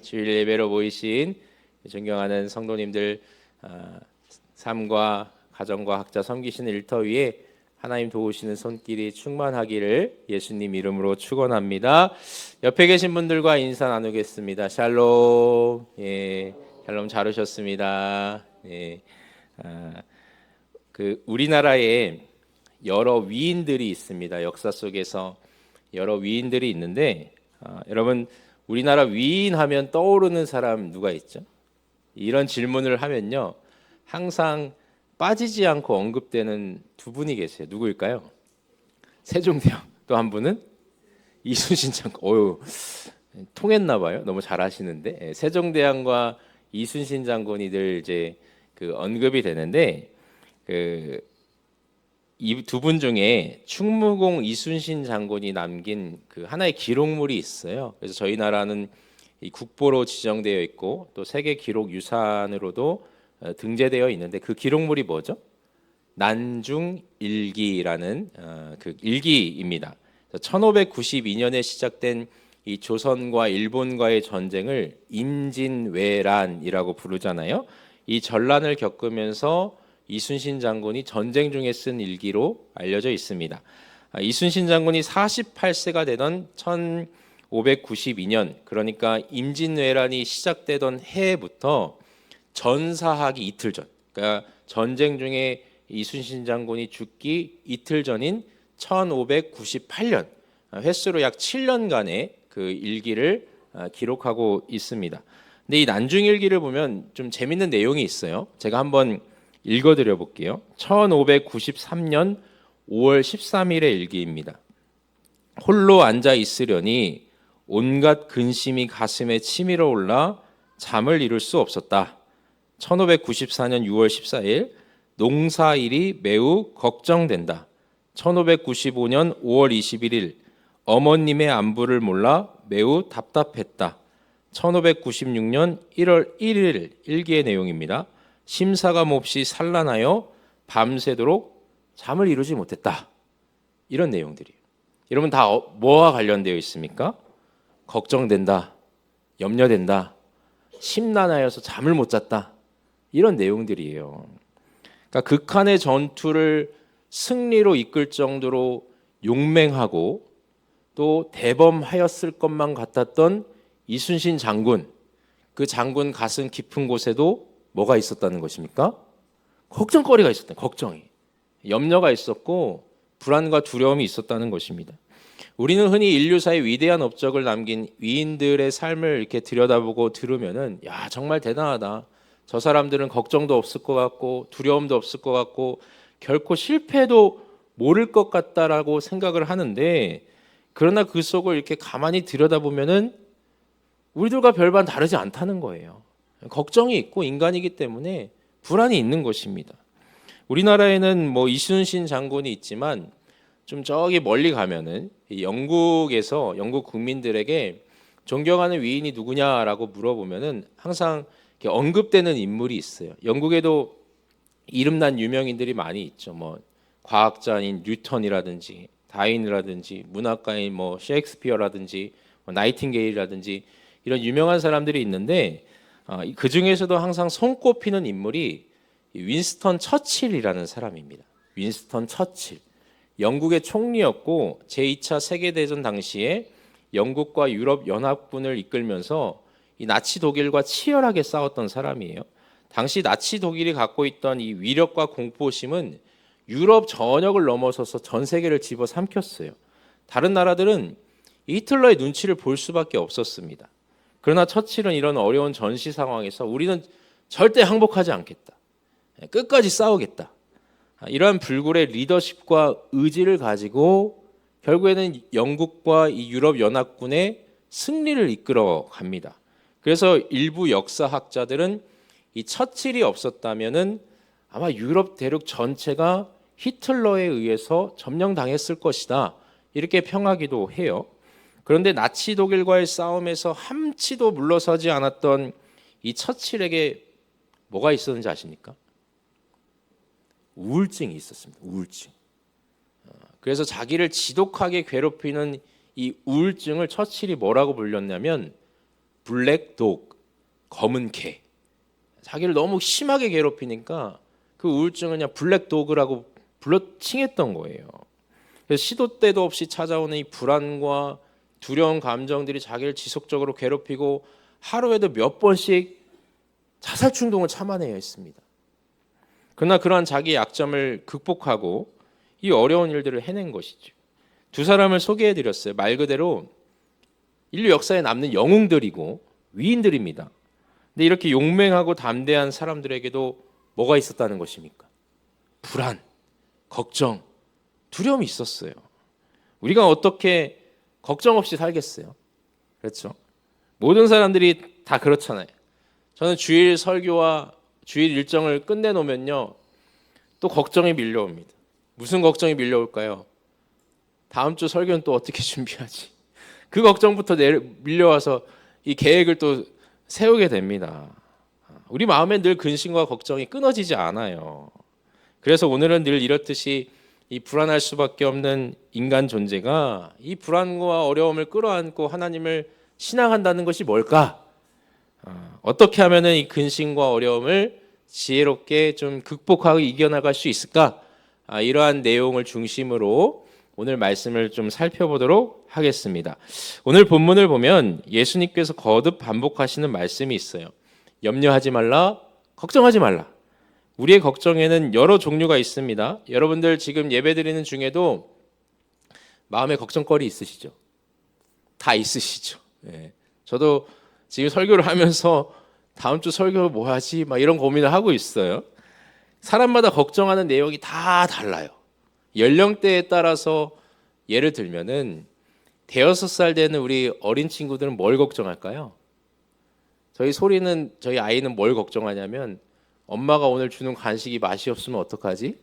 주일 예배로 모이신 존경하는 성도님들, 삶과 가정과 각자 섬기시는 일터 위에 하나님 도우시는 손길이 충만하기를 예수님 이름으로 축원합니다. 옆에 계신 분들과 인사 나누겠습니다. 샬롬. 샬롬 잘 오셨습니다. 우리나라에 여러 위인들이 있습니다. 역사 속에서 여러 위인들이 있는데, 여러분 우리나라 위인 하면 떠오르는 사람 누가 있죠? 이런 질문을 하면요, 항상 빠지지 않고 언급되는 두 분이 계세요. 누구일까요? 세종대왕. 또 한 분은 이순신 장군. 통했나 봐요. 너무 잘하시는데. 세종대왕과 이순신 장군이 늘 이제 언급이 되는데, 이 두 분 중에 충무공 이순신 장군이 남긴 하나의 기록물이 있어요. 그래서 저희 나라는 이 국보로 지정되어 있고 또 세계 기록 유산으로도 등재되어 있는데, 그 기록물이 뭐죠? 난중일기라는 일기입니다. 1592년에 시작된 이 조선과 일본과의 전쟁을 임진왜란이라고 부르잖아요. 이 전란을 겪으면서 이순신 장군이 전쟁 중에 쓴 일기로 알려져 있습니다. 이순신 장군이 48세가 되던 1592년, 그러니까 임진왜란이 시작되던 해부터 전사하기 이틀 전, 그러니까 전쟁 중에 이순신 장군이 죽기 이틀 전인 1598년, 횟수로 약 7년간의 그 일기를 기록하고 있습니다. 근데 이 난중일기를 보면 좀 재밌는 내용이 있어요. 제가 한번 읽어드려 볼게요. 1593년 5월 13일의 일기입니다. 홀로 앉아 있으려니 온갖 근심이 가슴에 치밀어 올라 잠을 이룰 수 없었다. 1594년 6월 14일 농사일이 매우 걱정된다. 1595년 5월 21일 어머님의 안부를 몰라 매우 답답했다. 1596년 1월 1일 일기의 내용입니다. 심사감 없이 산란하여 밤새도록 잠을 이루지 못했다. 이런 내용들이에요. 여러분 다 뭐와 관련되어 있습니까? 걱정된다, 염려된다, 심란하여서 잠을 못 잤다, 이런 내용들이에요. 그러니까 극한의 전투를 승리로 이끌 정도로 용맹하고 또 대범하였을 것만 같았던 이순신 장군, 그 장군 가슴 깊은 곳에도 뭐가 있었다는 것입니까? 걱정거리가 있었다. 걱정이, 염려가 있었고 불안과 두려움이 있었다는 것입니다. 우리는 흔히 인류사의 위대한 업적을 남긴 위인들의 삶을 이렇게 들여다보고 들으면은, 야, 정말 대단하다. 저 사람들은 걱정도 없을 것 같고 두려움도 없을 것 같고 결코 실패도 모를 것 같다라고 생각을 하는데, 그러나 그 속을 이렇게 가만히 들여다보면은 우리들과 별반 다르지 않다는 거예요. 걱정이 있고 인간이기 때문에 불안이 있는 것입니다. 우리나라에는 뭐 이순신 장군이 있지만, 좀 저기 멀리 가면은 영국에서 영국 국민들에게 존경하는 위인이 누구냐라고 물어보면은 항상 이렇게 언급되는 인물이 있어요. 영국에도 이름난 유명인들이 많이 있죠. 뭐 과학자인 뉴턴이라든지 다윈이라든지 문학가인 뭐 셰익스피어라든지 나이팅게일이라든지 이런 유명한 사람들이 있는데, 그 중에서도 항상 손꼽히는 인물이 윈스턴 처칠이라는 사람입니다. 윈스턴 처칠, 영국의 총리였고 제2차 세계대전 당시에 영국과 유럽 연합군을 이끌면서 이 나치 독일과 치열하게 싸웠던 사람이에요. 당시 나치 독일이 갖고 있던 이 위력과 공포심은 유럽 전역을 넘어서서 전 세계를 집어삼켰어요. 다른 나라들은 히틀러의 눈치를 볼 수밖에 없었습니다. 그러나 처칠은 이런 어려운 전시 상황에서 우리는 절대 항복하지 않겠다, 끝까지 싸우겠다, 이러한 불굴의 리더십과 의지를 가지고 결국에는 영국과 이 유럽 연합군의 승리를 이끌어 갑니다. 그래서 일부 역사학자들은 이 처칠이 없었다면은 아마 유럽 대륙 전체가 히틀러에 의해서 점령당했을 것이다, 이렇게 평하기도 해요. 그런데 나치 독일과의 싸움에서 함치도 물러서지 않았던 이 처칠에게 뭐가 있었는지 아십니까? 우울증이 있었습니다. 우울증. 그래서 자기를 지독하게 괴롭히는 이 우울증을 처칠이 뭐라고 불렸냐면 블랙 독, 검은 개. 자기를 너무 심하게 괴롭히니까 그 우울증을 그냥 블랙 도그라고 불러칭했던 거예요. 그래서 시도 때도 없이 찾아오는 이 불안과 두려운 감정들이 자기를 지속적으로 괴롭히고 하루에도 몇 번씩 자살 충동을 참아내야 했습니다. 그러나 그러한 자기의 약점을 극복하고 이 어려운 일들을 해낸 것이죠. 두 사람을 소개해드렸어요. 말 그대로 인류 역사에 남는 영웅들이고 위인들입니다. 근데 이렇게 용맹하고 담대한 사람들에게도 뭐가 있었다는 것입니까? 불안, 걱정, 두려움이 있었어요. 우리가 어떻게 걱정 없이 살겠어요? 그렇죠? 모든 사람들이 다 그렇잖아요. 저는 주일 설교와 주일 일정을 끝내놓으면요, 또 걱정이 밀려옵니다. 무슨 걱정이 밀려올까요? 다음 주 설교는 또 어떻게 준비하지? 그 걱정부터 밀려와서 이 계획을 또 세우게 됩니다. 우리 마음에 늘 근심과 걱정이 끊어지지 않아요. 그래서 오늘은 늘 이렇듯이 이 불안할 수밖에 없는 인간 존재가 이 불안과 어려움을 끌어안고 하나님을 신앙한다는 것이 뭘까? 어떻게 하면 이 근심과 어려움을 지혜롭게 좀 극복하고 이겨나갈 수 있을까? 이러한 내용을 중심으로 오늘 말씀을 좀 살펴보도록 하겠습니다. 오늘 본문을 보면 예수님께서 거듭 반복하시는 말씀이 있어요. 염려하지 말라, 걱정하지 말라. 우리의 걱정에는 여러 종류가 있습니다. 여러분들 지금 예배드리는 중에도 마음에 걱정거리 있으시죠? 다 있으시죠? 네. 저도 지금 설교를 하면서 다음 주 설교 뭐 하지? 막 이런 고민을 하고 있어요. 사람마다 걱정하는 내용이 다 달라요. 연령대에 따라서 예를 들면은 대여섯 살 되는 우리 어린 친구들은 뭘 걱정할까요? 저희 아이는 뭘 걱정하냐면 엄마가 오늘 주는 간식이 맛이 없으면 어떡하지?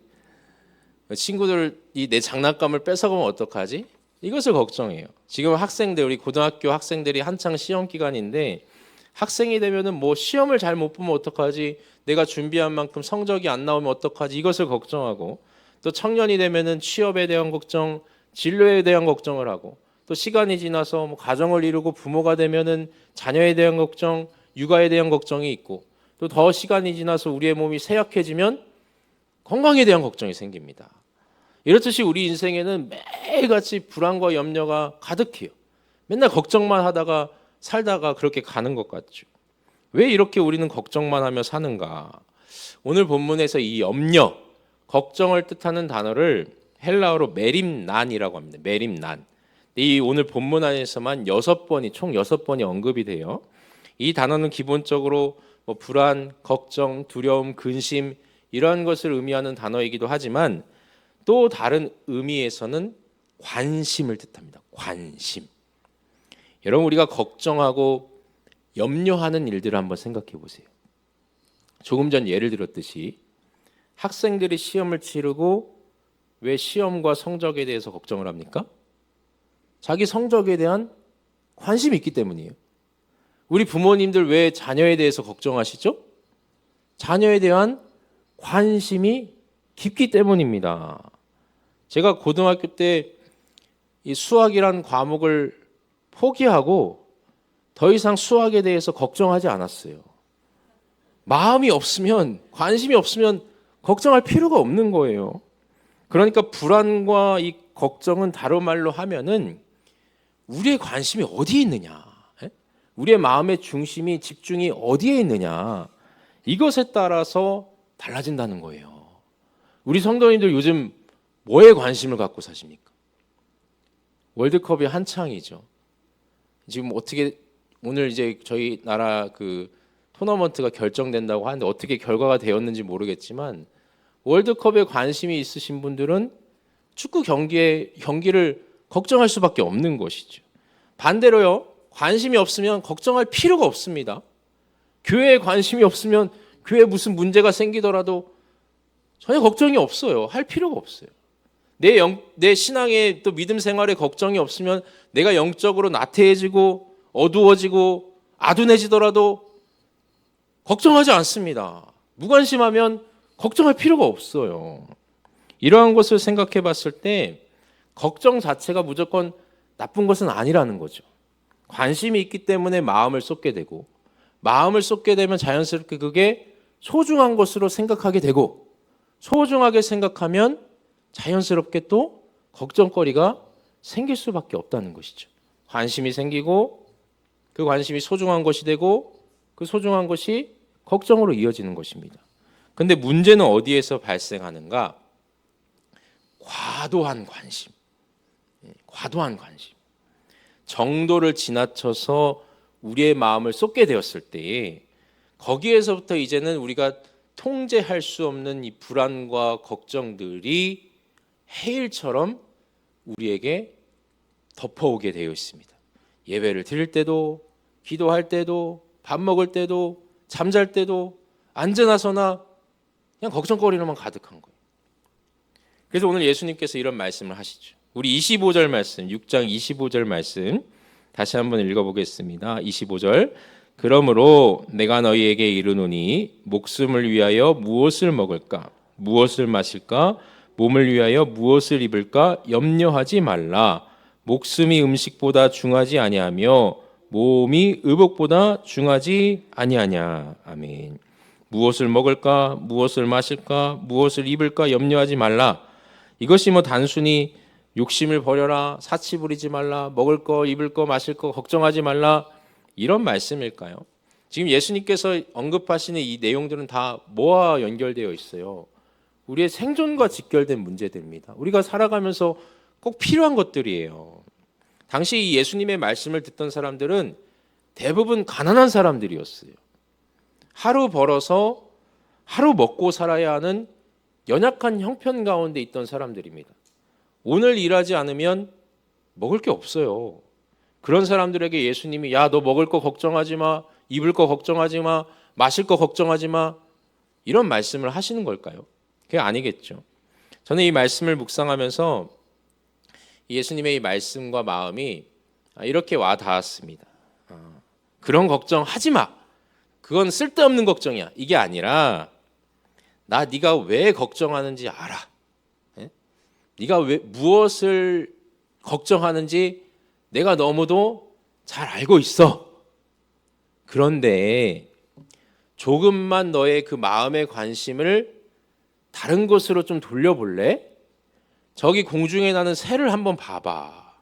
친구들이 내 장난감을 뺏어가면 어떡하지? 이것을 걱정해요. 지금 학생들, 우리 고등학교 학생들이 한창 시험 기간인데 학생이 되면은 뭐 시험을 잘 못 보면 어떡하지? 내가 준비한 만큼 성적이 안 나오면 어떡하지? 이것을 걱정하고 또 청년이 되면은 취업에 대한 걱정, 진로에 대한 걱정을 하고 또 시간이 지나서 뭐 가정을 이루고 부모가 되면은 자녀에 대한 걱정, 육아에 대한 걱정이 있고 또 더 시간이 지나서 우리의 몸이 쇠약해지면 건강에 대한 걱정이 생깁니다. 이렇듯이 우리 인생에는 매일같이 불안과 염려가 가득해요. 맨날 걱정만 하다가 살다가 그렇게 가는 것 같죠. 왜 이렇게 우리는 걱정만 하며 사는가? 오늘 본문에서 이 염려, 걱정을 뜻하는 단어를 헬라어로 메림난이라고 합니다. 메림난. 이 오늘 본문 안에서만 총 6번이 언급이 돼요. 이 단어는 기본적으로 뭐 불안, 걱정, 두려움, 근심 이러한 것을 의미하는 단어이기도 하지만 또 다른 의미에서는 관심을 뜻합니다. 관심. 여러분 우리가 걱정하고 염려하는 일들을 한번 생각해 보세요. 조금 전 예를 들었듯이 학생들이 시험을 치르고 왜 시험과 성적에 대해서 걱정을 합니까? 자기 성적에 대한 관심이 있기 때문이에요. 우리 부모님들 왜 자녀에 대해서 걱정하시죠? 자녀에 대한 관심이 깊기 때문입니다. 제가 고등학교 때 이 수학이란 과목을 포기하고 더 이상 수학에 대해서 걱정하지 않았어요. 마음이 없으면, 관심이 없으면 걱정할 필요가 없는 거예요. 그러니까 불안과 이 걱정은 다른 말로 하면은 우리의 관심이 어디에 있느냐, 우리의 마음의 중심이 집중이 어디에 있느냐, 이것에 따라서 달라진다는 거예요. 우리 성도님들 요즘 뭐에 관심을 갖고 사십니까? 월드컵이 한창이죠. 지금 어떻게 오늘 이제 저희 나라 그 토너먼트가 결정된다고 하는데 어떻게 결과가 되었는지 모르겠지만 월드컵에 관심이 있으신 분들은 축구 경기를 걱정할 수밖에 없는 것이죠. 반대로요, 관심이 없으면 걱정할 필요가 없습니다. 교회에 관심이 없으면 교회에 무슨 문제가 생기더라도 전혀 걱정이 없어요. 할 필요가 없어요. 내 신앙에 또 믿음 생활에 걱정이 없으면 내가 영적으로 나태해지고 어두워지고 아둔해지더라도 걱정하지 않습니다. 무관심하면 걱정할 필요가 없어요. 이러한 것을 생각해 봤을 때 걱정 자체가 무조건 나쁜 것은 아니라는 거죠. 관심이 있기 때문에 마음을 쏟게 되고, 마음을 쏟게 되면 자연스럽게 그게 소중한 것으로 생각하게 되고, 소중하게 생각하면 자연스럽게 또 걱정거리가 생길 수밖에 없다는 것이죠. 관심이 생기고 그 관심이 소중한 것이 되고 그 소중한 것이 걱정으로 이어지는 것입니다. 근데 문제는 어디에서 발생하는가? 과도한 관심. 과도한 관심. 정도를 지나쳐서 우리의 마음을 쏟게 되었을 때 거기에서부터 이제는 우리가 통제할 수 없는 이 불안과 걱정들이 해일처럼 우리에게 덮어오게 되어 있습니다. 예배를 드릴 때도, 기도할 때도, 밥 먹을 때도, 잠잘 때도 앉으나 서나 그냥 걱정거리로만 가득한 거예요. 그래서 오늘 예수님께서 이런 말씀을 하시죠. 우리 25절 말씀, 6장 25절 말씀 다시 한번 읽어보겠습니다. 25절. 그러므로 내가 너희에게 이르노니 목숨을 위하여 무엇을 먹을까? 무엇을 마실까? 몸을 위하여 무엇을 입을까? 염려하지 말라. 목숨이 음식보다 중하지 아니하며 몸이 의복보다 중하지 아니하냐. 아멘. 무엇을 먹을까? 무엇을 마실까? 무엇을 입을까? 염려하지 말라. 이것이 단순히 욕심을 버려라, 사치 부리지 말라, 먹을 거, 입을 거, 마실 거 걱정하지 말라, 이런 말씀일까요? 지금 예수님께서 언급하시는 이 내용들은 다 뭐와 연결되어 있어요? 우리의 생존과 직결된 문제들입니다. 우리가 살아가면서 꼭 필요한 것들이에요. 당시 이 예수님의 말씀을 듣던 사람들은 대부분 가난한 사람들이었어요. 하루 벌어서 하루 먹고 살아야 하는 연약한 형편 가운데 있던 사람들입니다. 오늘 일하지 않으면 먹을 게 없어요. 그런 사람들에게 예수님이 야, 너 먹을 거 걱정하지 마, 입을 거 걱정하지 마, 마실 거 걱정하지 마, 이런 말씀을 하시는 걸까요? 그게 아니겠죠. 저는 이 말씀을 묵상하면서 예수님의 이 말씀과 마음이 이렇게 와 닿았습니다. 그런 걱정하지 마. 그건 쓸데없는 걱정이야. 이게 아니라 네가 왜 걱정하는지 알아. 네가 왜 무엇을 걱정하는지 내가 너무도 잘 알고 있어. 그런데 조금만 너의 그 마음의 관심을 다른 곳으로 좀 돌려볼래? 저기 공중에 나는 새를 한번 봐봐.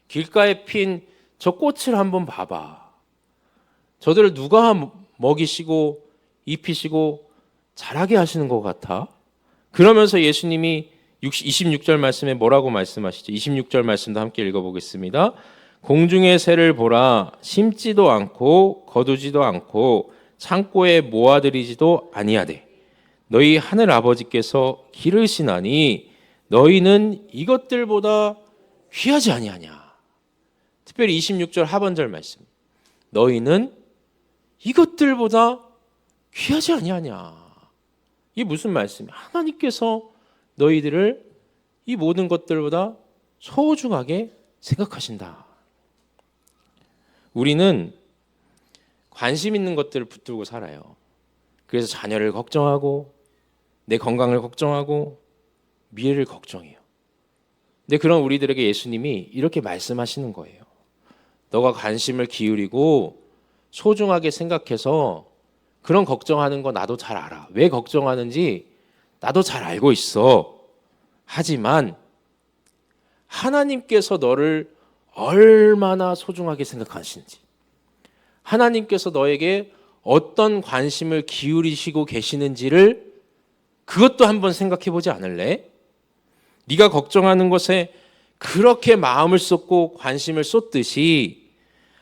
길가에 핀 저 꽃을 한번 봐봐. 저들을 누가 먹이시고 입히시고 자라게 하시는 것 같아? 그러면서 예수님이 26절 말씀에 뭐라고 말씀하시죠? 26절 말씀도 함께 읽어보겠습니다. 공중의 새를 보라, 심지도 않고 거두지도 않고 창고에 모아들이지도 아니하되 너희 하늘 아버지께서 기르시나니 너희는 이것들보다 귀하지 아니하냐. 특별히 26절 하반절 말씀. 너희는 이것들보다 귀하지 아니하냐. 이게 무슨 말씀이야? 하나님께서 너희들을 이 모든 것들보다 소중하게 생각하신다. 우리는 관심 있는 것들을 붙들고 살아요. 그래서 자녀를 걱정하고 내 건강을 걱정하고 미래를 걱정해요. 근데 그런 우리들에게 예수님이 이렇게 말씀하시는 거예요. 너가 관심을 기울이고 소중하게 생각해서 그런 걱정하는 거 나도 잘 알아. 왜 걱정하는지 나도 잘 알고 있어. 하지만 하나님께서 너를 얼마나 소중하게 생각하시는지, 하나님께서 너에게 어떤 관심을 기울이시고 계시는지를 그것도 한번 생각해 보지 않을래? 네가 걱정하는 것에 그렇게 마음을 쏟고 관심을 쏟듯이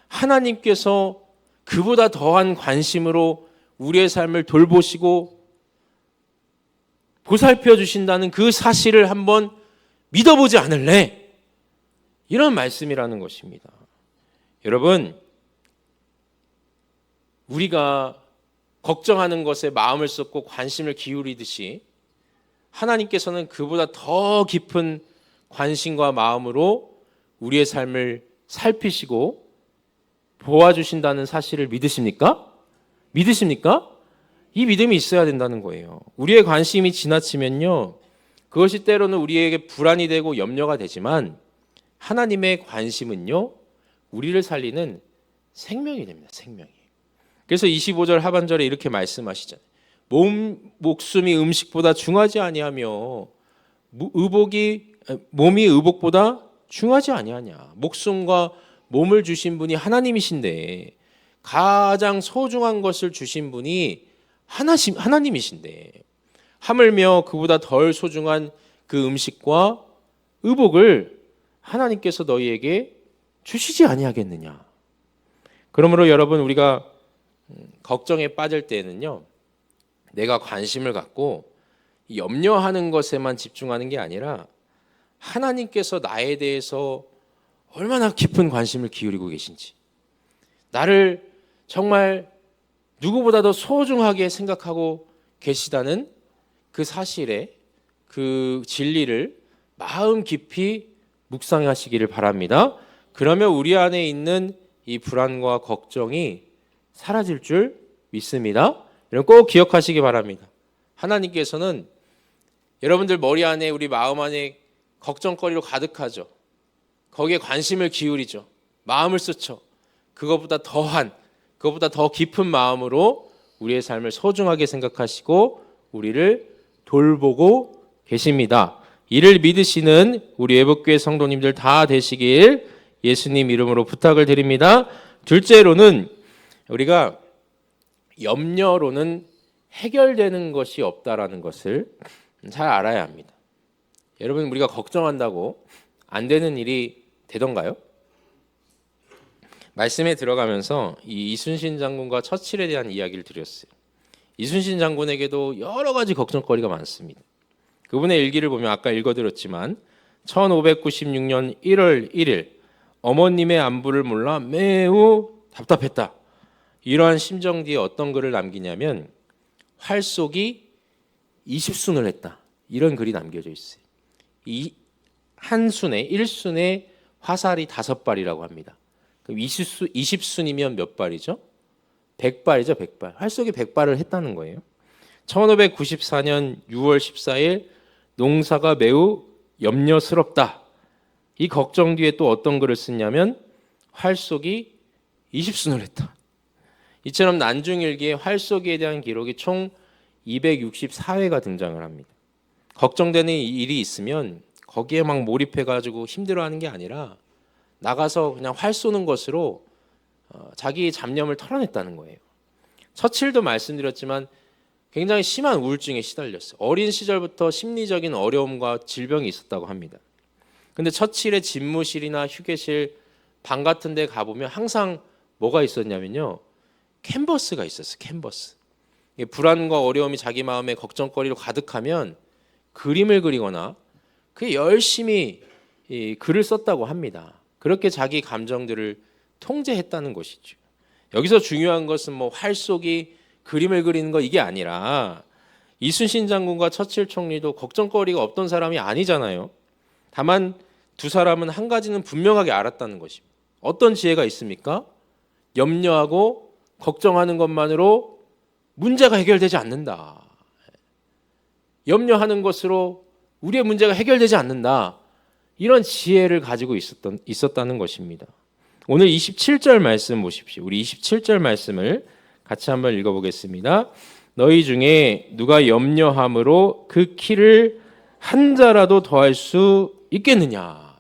하나님께서 그보다 더한 관심으로 우리의 삶을 돌보시고 보살펴 주신다는 그 사실을 한번 믿어보지 않을래? 이런 말씀이라는 것입니다. 여러분, 우리가 걱정하는 것에 마음을 쏟고 관심을 기울이듯이 하나님께서는 그보다 더 깊은 관심과 마음으로 우리의 삶을 살피시고 도와주신다는 사실을 믿으십니까? 믿으십니까? 이 믿음이 있어야 된다는 거예요. 우리의 관심이 지나치면요, 그것이 때로는 우리에게 불안이 되고 염려가 되지만 하나님의 관심은요, 우리를 살리는 생명이 됩니다. 생명이. 그래서 25절 하반절에 이렇게 말씀하시잖아요. 목숨이 음식보다 중하지 아니하며 몸이 의복보다 중하지 아니하냐. 목숨과 몸을 주신 분이 하나님이신데, 가장 소중한 것을 주신 분이 하나님이신데, 하물며 그보다 덜 소중한 그 음식과 의복을 하나님께서 너희에게 주시지 아니하겠느냐. 그러므로 여러분, 우리가 걱정에 빠질 때는요, 내가 관심을 갖고 염려하는 것에만 집중하는 게 아니라 하나님께서 나에 대해서 얼마나 깊은 관심을 기울이고 계신지, 나를 정말 누구보다 더 소중하게 생각하고 계시다는 그 사실에, 그 진리를 마음 깊이 묵상하시기를 바랍니다. 그러면 우리 안에 있는 이 불안과 걱정이 사라질 줄 믿습니다. 여러분 꼭 기억하시기 바랍니다. 하나님께서는 여러분들 머리 안에, 우리 마음 안에 걱정거리로 가득하죠. 거기에 관심을 기울이죠. 마음을 쏟죠. 그것보다 더 깊은 마음으로 우리의 삶을 소중하게 생각하시고 우리를 돌보고 계십니다. 이를 믿으시는 우리 애복교회 성도님들 다 되시길 예수님 이름으로 부탁을 드립니다. 둘째로는, 우리가 염려로는 해결되는 것이 없다라는 것을 잘 알아야 합니다. 여러분, 우리가 걱정한다고 안 되는 일이 되던가요? 말씀에 들어가면서 이 이순신 장군과 처칠에 대한 이야기를 드렸어요. 이순신 장군에게도 여러 가지 걱정거리가 많습니다. 그분의 일기를 보면 아까 읽어드렸지만 1596년 1월 1일 어머님의 안부를 몰라 매우 답답했다. 이러한 심정 뒤에 어떤 글을 남기냐면 활쏘기 20순을 했다. 이런 글이 남겨져 있어요. 이 한 순에 1순에 화살이 5발이라고 합니다. 그럼 20순이면 몇 발이죠? 100발이죠. 100발. 활쏘기 100발을 했다는 거예요. 1594년 6월 14일 농사가 매우 염려스럽다. 이 걱정 뒤에 또 어떤 글을 쓰냐면 활쏘기 20순을 했다. 이처럼 난중일기에 활쏘기에 대한 기록이 총 264회가 등장을 합니다. 걱정되는 일이 있으면 거기에 막 몰입해가지고 힘들어하는 게 아니라 나가서 그냥 활 쏘는 것으로 자기 잡념을 털어냈다는 거예요. 처칠도 말씀드렸지만 굉장히 심한 우울증에 시달렸어요. 어린 시절부터 심리적인 어려움과 질병이 있었다고 합니다. 근데 처칠의 집무실이나 휴게실, 방 같은 데 가보면 항상 뭐가 있었냐면요, 캔버스가 있었어요. 캔버스. 불안과 어려움이 자기 마음에 걱정거리로 가득하면 그림을 그리거나 그 열심히 글을 썼다고 합니다. 그렇게 자기 감정들을 통제했다는 것이죠. 여기서 중요한 것은 뭐 활쏘기, 그림을 그리는 거 이게 아니라 이순신 장군과 처칠 총리도 걱정거리가 없던 사람이 아니잖아요. 다만 두 사람은 한 가지는 분명하게 알았다는 것입니다. 어떤 지혜가 있습니까? 염려하고 걱정하는 것만으로 문제가 해결되지 않는다. 염려하는 것으로 우리의 문제가 해결되지 않는다. 이런 지혜를 가지고 있었다는 것입니다. 오늘 27절 말씀 보십시오. 우리 27절 말씀을 같이 한번 읽어보겠습니다. 너희 중에 누가 염려함으로 그 키를 한 자라도 더할 수 있겠느냐.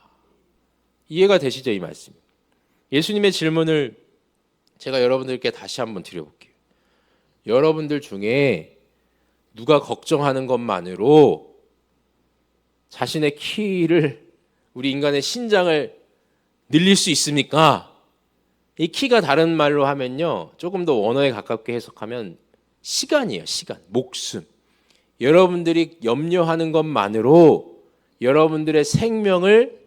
이해가 되시죠, 이 말씀? 예수님의 질문을 제가 여러분들께 다시 한번 드려볼게요. 여러분들 중에 누가 걱정하는 것만으로 자신의 키를, 우리 인간의 신장을 늘릴 수 있습니까? 이 키가 다른 말로 하면요, 조금 더 원어에 가깝게 해석하면 시간이에요. 시간, 목숨. 여러분들이 염려하는 것만으로 여러분들의 생명을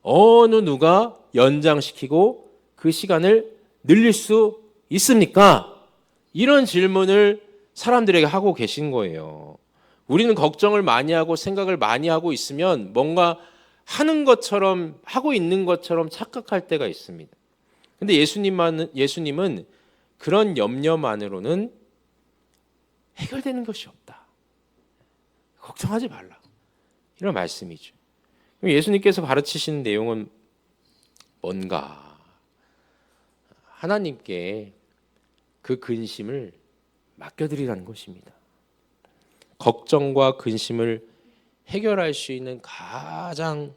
어느 누가 연장시키고 그 시간을 늘릴 수 있습니까? 이런 질문을 사람들에게 하고 계신 거예요. 우리는 걱정을 많이 하고 생각을 많이 하고 있으면 뭔가 하는 것처럼, 하고 있는 것처럼 착각할 때가 있습니다. 근데 예수님은 그런 염려만으로는 해결되는 것이 없다. 걱정하지 말라. 이런 말씀이죠. 예수님께서 가르치시는 내용은 뭔가? 하나님께 그 근심을 맡겨드리라는 것입니다. 걱정과 근심을 해결할 수 있는 가장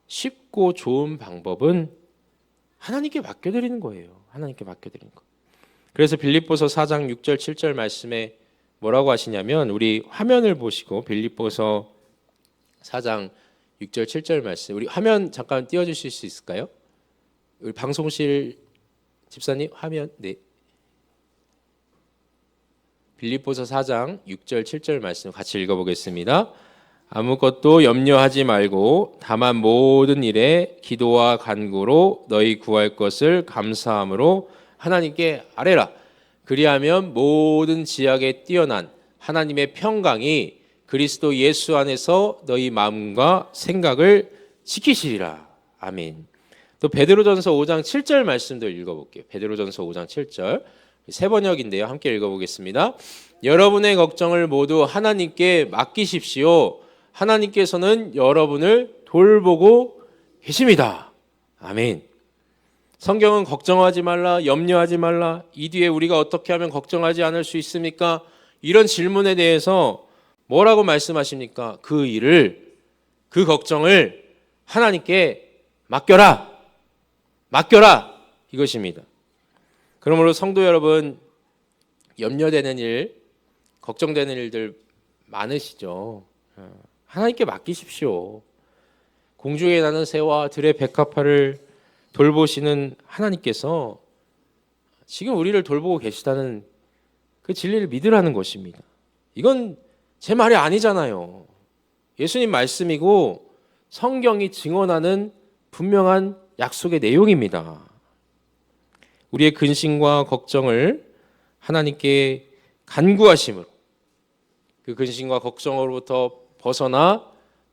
쉽고 좋은 방법은 하나님께 맡겨드리는 거예요. 하나님께 맡겨드리는 거. 그래서 빌립보서 4장 6절 7절 말씀에 뭐라고 하시냐면, 우리 화면을 보시고 빌립보서 4장 6절 7절 말씀, 우리 화면 잠깐 띄워주실 수 있을까요? 우리 방송실 집사님 화면. 네. 빌립보서 4장 6절 7절 말씀 같이 읽어보겠습니다. 아무것도 염려하지 말고 다만 모든 일에 기도와 간구로 너희 구할 것을 감사함으로 하나님께 아뢰라. 그리하면 모든 지약에 뛰어난 하나님의 평강이 그리스도 예수 안에서 너희 마음과 생각을 지키시리라. 아멘. 또 베드로전서 5장 7절 말씀도 읽어볼게요. 베드로전서 5장 7절 세 번역인데요. 함께 읽어보겠습니다. 여러분의 걱정을 모두 하나님께 맡기십시오. 하나님께서는 여러분을 돌보고 계십니다. 아멘. 성경은 걱정하지 말라, 염려하지 말라, 이 뒤에 우리가 어떻게 하면 걱정하지 않을 수 있습니까? 이런 질문에 대해서 뭐라고 말씀하십니까? 그 일을, 그 걱정을 하나님께 맡겨라. 맡겨라. 이것입니다. 그러므로 성도 여러분, 염려되는 일, 걱정되는 일들 많으시죠? 하나님께 맡기십시오. 공중에 나는 새와 들의 백합화를 돌보시는 하나님께서 지금 우리를 돌보고 계시다는 그 진리를 믿으라는 것입니다. 이건 제 말이 아니잖아요. 예수님 말씀이고 성경이 증언하는 분명한 약속의 내용입니다. 우리의 근심과 걱정을 하나님께 간구하심으로 그 근심과 걱정으로부터 벗어나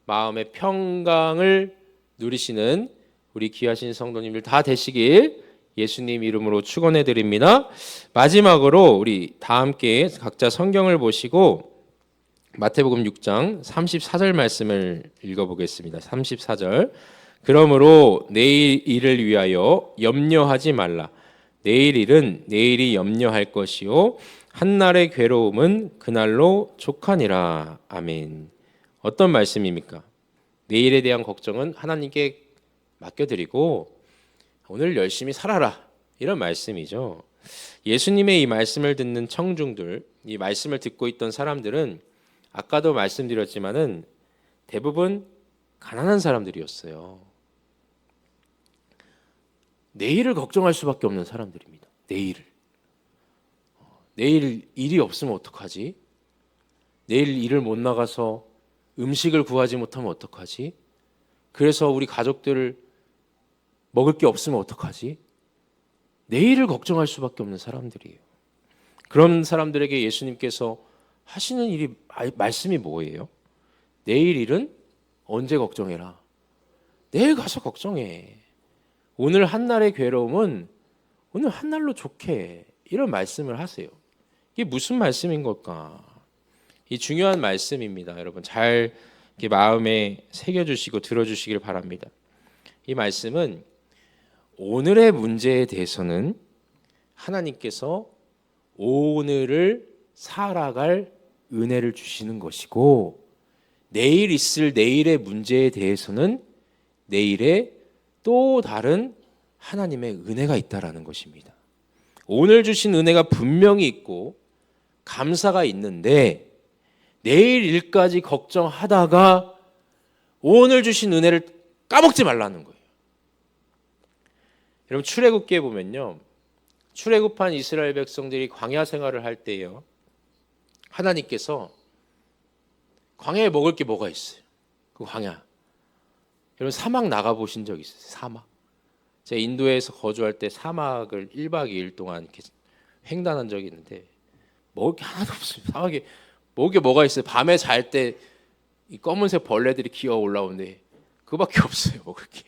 마음의 평강을 누리시는 우리 귀하신 성도님들 다 되시길 예수님 이름으로 축원해 드립니다. 마지막으로 우리 다 함께 각자 성경을 보시고 마태복음 6장 34절 말씀을 읽어보겠습니다. 34절. 그러므로 내일 일을 위하여 염려하지 말라. 내일 일은 내일이 염려할 것이요 한날의 괴로움은 그날로 족하니라. 아멘. 어떤 말씀입니까? 내일에 대한 걱정은 하나님께 맡겨드리고 오늘 열심히 살아라, 이런 말씀이죠. 예수님의 이 말씀을 듣는 청중들, 이 말씀을 듣고 있던 사람들은 아까도 말씀드렸지만은 대부분 가난한 사람들이었어요. 내일을 걱정할 수밖에 없는 사람들입니다. 내일 일이 없으면 어떡하지? 내일 일을 못 나가서 음식을 구하지 못하면 어떡하지? 그래서 우리 가족들을 먹을 게 없으면 어떡하지? 내일을 걱정할 수밖에 없는 사람들이에요. 그런 사람들에게 예수님께서 하시는 일이 말씀이 뭐예요? 내일 일은 언제 걱정해라. 내일 가서 걱정해. 오늘 한날의 괴로움은 오늘 한날로 좋게, 이런 말씀을 하세요. 이게 무슨 말씀인 걸까? 이 중요한 말씀입니다. 여러분 잘 이렇게 마음에 새겨주시고 들어주시길 바랍니다. 이 말씀은 오늘의 문제에 대해서는 하나님께서 오늘을 살아갈 은혜를 주시는 것이고, 내일 있을 내일의 문제에 대해서는 내일에 또 다른 하나님의 은혜가 있다라는 것입니다. 오늘 주신 은혜가 분명히 있고 감사가 있는데 내일 일까지 걱정하다가 오늘 주신 은혜를 까먹지 말라는 거예요. 여러분 출애굽기에 보면요, 출애굽한 이스라엘 백성들이 광야 생활을 할 때요, 하나님께서 광야에 먹을 게 뭐가 있어요? 그 광야. 여러분 사막 나가 보신 적 있어요? 사막. 제가 인도에서 거주할 때 사막을 1박 2일 동안 이렇게 횡단한 적이 있는데 먹을 게 하나도 없어요. 사막에 먹을 게 뭐가 있어요? 밤에 잘 때 이 검은색 벌레들이 기어 올라오는데 그거밖에 없어요, 먹을 게.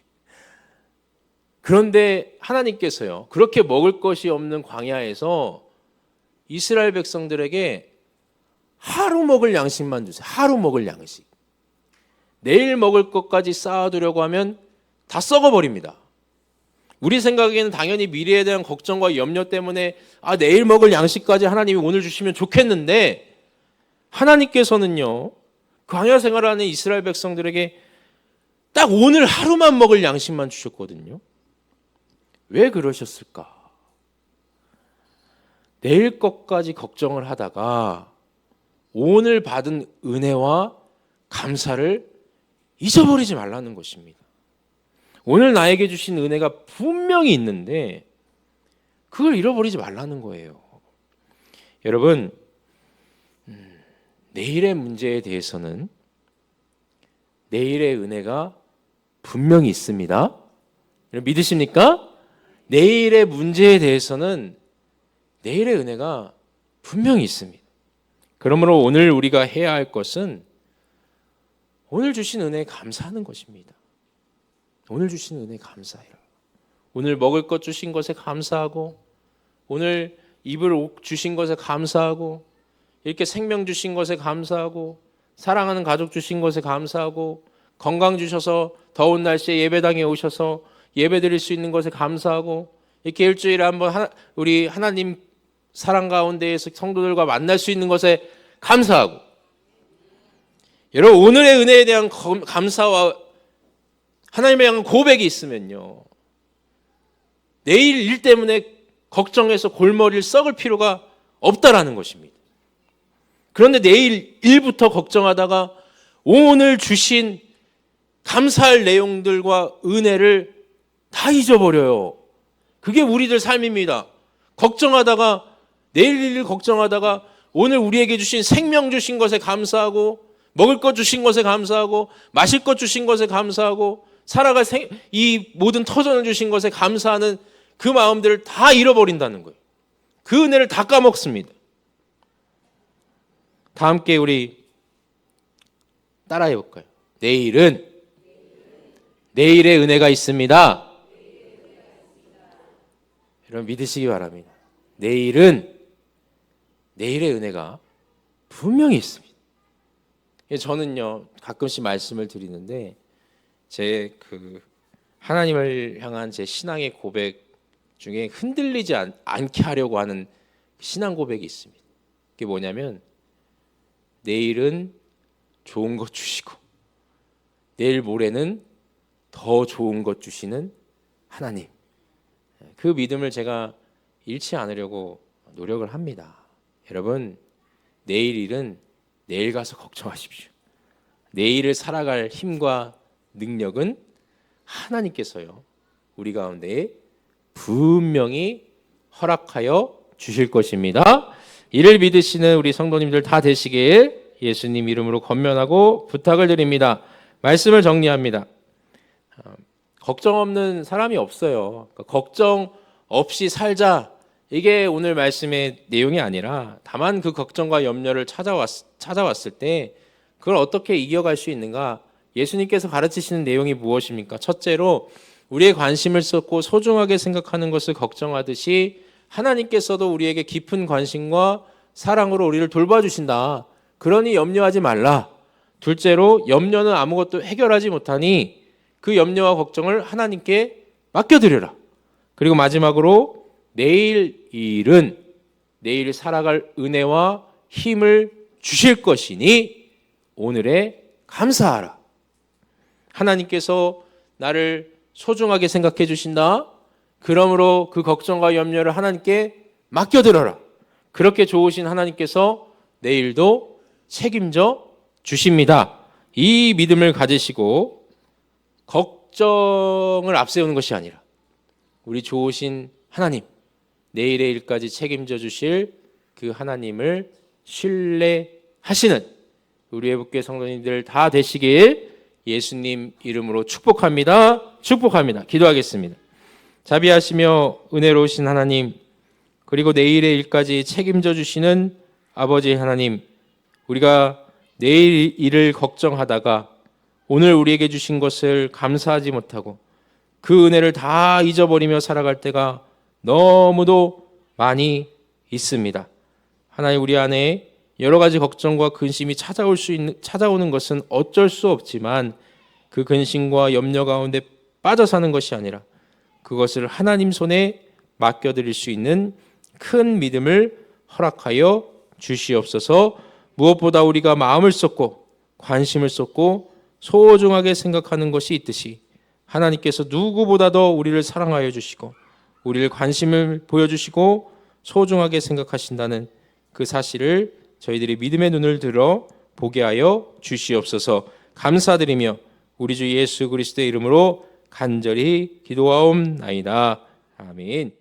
그런데 하나님께서요, 그렇게 먹을 것이 없는 광야에서 이스라엘 백성들에게 하루 먹을 양식만 주세요. 하루 먹을 양식. 내일 먹을 것까지 쌓아두려고 하면 다 썩어버립니다. 우리 생각에는 당연히 미래에 대한 걱정과 염려 때문에 내일 먹을 양식까지 하나님이 오늘 주시면 좋겠는데, 하나님께서는요 광야 생활하는 이스라엘 백성들에게 딱 오늘 하루만 먹을 양식만 주셨거든요. 왜 그러셨을까? 내일 것까지 걱정을 하다가 오늘 받은 은혜와 감사를 잊어버리지 말라는 것입니다. 오늘 나에게 주신 은혜가 분명히 있는데 그걸 잃어버리지 말라는 거예요. 여러분, 내일의 문제에 대해서는 내일의 은혜가 분명히 있습니다. 믿으십니까? 내일의 문제에 대해서는 내일의 은혜가 분명히 있습니다. 그러므로 오늘 우리가 해야 할 것은 오늘 주신 은혜에 감사하는 것입니다. 오늘 주신 은혜에 감사해요. 오늘 먹을 것 주신 것에 감사하고, 오늘 입을 옷 주신 것에 감사하고, 이렇게 생명 주신 것에 감사하고, 사랑하는 가족 주신 것에 감사하고, 건강 주셔서 더운 날씨에 예배당에 오셔서 예배 드릴 수 있는 것에 감사하고, 이렇게 일주일에 한번 우리 하나님 사랑 가운데에서 성도들과 만날 수 있는 것에 감사하고, 여러분 오늘의 은혜에 대한 감사와 하나님에 대한 고백이 있으면요, 내일 일 때문에 걱정해서 골머리를 썩을 필요가 없다라는 것입니다. 그런데 내일 일부터 걱정하다가 오늘 주신 감사할 내용들과 은혜를 다 잊어버려요. 그게 우리들 삶입니다. 걱정하다가, 내일 일 걱정하다가 오늘 우리에게 주신 생명 주신 것에 감사하고, 먹을 것 주신 것에 감사하고, 마실 것 주신 것에 감사하고, 살아갈 이 모든 터전을 주신 것에 감사하는 그 마음들을 다 잃어버린다는 거예요. 그 은혜를 다 까먹습니다. 다 함께 우리 따라해 볼까요? 내일은 내일의 은혜가 있습니다. 여러분 믿으시기 바랍니다. 내일은 내일의 은혜가 분명히 있습니다. 저는요 가끔씩 말씀을 드리는데, 제 하나님을 향한 제 신앙의 고백 중에 흔들리지 않게 하려고 하는 신앙 고백이 있습니다. 그게 뭐냐면, 내일은 좋은 것 주시고 내일 모레는 더 좋은 것 주시는 하나님, 그 믿음을 제가 잃지 않으려고 노력을 합니다. 여러분, 내일 일은 내일 가서 걱정하십시오. 내일을 살아갈 힘과 능력은 하나님께서요 우리 가운데에 분명히 허락하여 주실 것입니다. 이를 믿으시는 우리 성도님들 다 되시길 예수님 이름으로 권면하고 부탁을 드립니다. 말씀을 정리합니다. 걱정 없는 사람이 없어요. 걱정 없이 살자, 이게 오늘 말씀의 내용이 아니라, 다만 그 걱정과 염려를 찾아왔을 때 그걸 어떻게 이겨갈 수 있는가, 예수님께서 가르치시는 내용이 무엇입니까? 첫째로 우리의 관심을 쏟고 소중하게 생각하는 것을 걱정하듯이 하나님께서도 우리에게 깊은 관심과 사랑으로 우리를 돌봐주신다. 그러니 염려하지 말라. 둘째로, 염려는 아무것도 해결하지 못하니 그 염려와 걱정을 하나님께 맡겨드려라. 그리고 마지막으로, 내일 일은 내일 살아갈 은혜와 힘을 주실 것이니 오늘에 감사하라. 하나님께서 나를 소중하게 생각해 주신다. 그러므로 그 걱정과 염려를 하나님께 맡겨드려라. 그렇게 좋으신 하나님께서 내일도 책임져 주십니다. 이 믿음을 가지시고 걱정을 앞세우는 것이 아니라, 우리 좋으신 하나님, 내일의 일까지 책임져 주실 그 하나님을 신뢰하시는 우리 애국교회 성도님들 다 되시길 예수님 이름으로 축복합니다. 축복합니다. 기도하겠습니다. 자비하시며 은혜로우신 하나님, 그리고 내일의 일까지 책임져 주시는 아버지 하나님, 우리가 내일 일을 걱정하다가 오늘 우리에게 주신 것을 감사하지 못하고 그 은혜를 다 잊어버리며 살아갈 때가 너무도 많이 있습니다. 하나님, 우리 안에 여러 가지 걱정과 근심이 찾아오는 것은 어쩔 수 없지만, 그 근심과 염려 가운데 빠져 사는 것이 아니라 그것을 하나님 손에 맡겨드릴 수 있는 큰 믿음을 허락하여 주시옵소서. 무엇보다 우리가 마음을 쏟고 관심을 쏟고 소중하게 생각하는 것이 있듯이 하나님께서 누구보다 더 우리를 사랑하여 주시고 우리를 관심을 보여주시고 소중하게 생각하신다는 그 사실을 저희들이 믿음의 눈을 들어 보게 하여 주시옵소서. 감사드리며 우리 주 예수 그리스도의 이름으로 간절히 기도하옵나이다. 아멘.